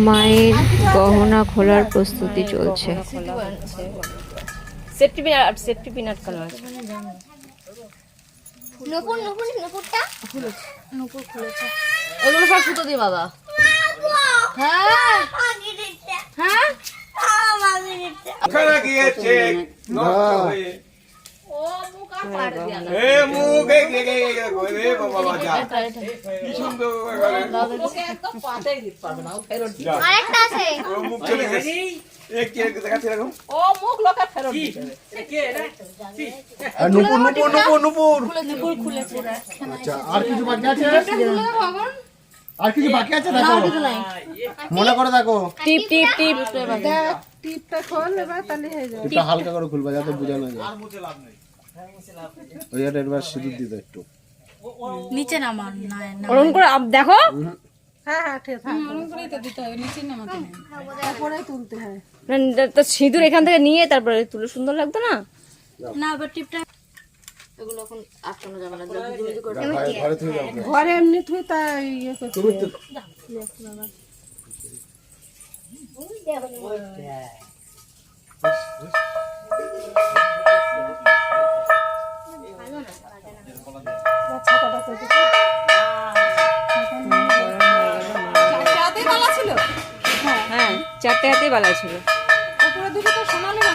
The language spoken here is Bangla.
মায়ের গহনা খোলার প্রস্তুতি চলছে। সেফটি পিনাট কালো আছে। নূপুর খুলেছে। ওগুলো সব সুতো দিয়ে বাবা। হ্যাঁ হ্যাঁ ওখানে গিয়েছে নষ্ট হয়ে ও মুখ আর পাড়ে দিয়া না। এ মুখে গে করে বাবা যা কি সুন্দর করে ওকে একদম পাতেই দিতে পারবে না, ও ফেরত দিবে। আরেকটা আছে। ও মুখ চলে গেছে এক কি দেখাচ্ছি রাখো ও মুখ লোকে ফেরত দিবে। আর নুপুর নুপুর নুপুর নুপুর নূপুর খুলেছে। আচ্ছা আর কিছু বাকি আছে? আর কিছু বাকি আছে দেখো, মনে করে দেখো। টিপ টিপ টিপ টিপটা খোল এবার তাহলে হয়ে যাবে। এটা হালকা করে খুলবা যাতে বোঝানো যায়। ওই এবার সিঁদুর দিতে একটু নিচে নামান না না ওরকম করে দেখো। হ্যাঁ হ্যাঁ ঠিক আছে, ওরকম করেই তো দিতে হবে, নিচে নামাতে নেই, তারপরে তুলতে হয়। তো সিঁদুর এখান থেকে নিয়ে তারপরে তুলে সুন্দর লাগতো না? না আবার টিপটা এগুলো এখন আটকানো যাবে না, জলদি করে ঘরে থেকে যাও। ঘরে এমনি তুই তা ইয়ে করতে তুমি তো ছাতাটা করতে হ্যাঁ, 4টে হাতেই বালা ছিল।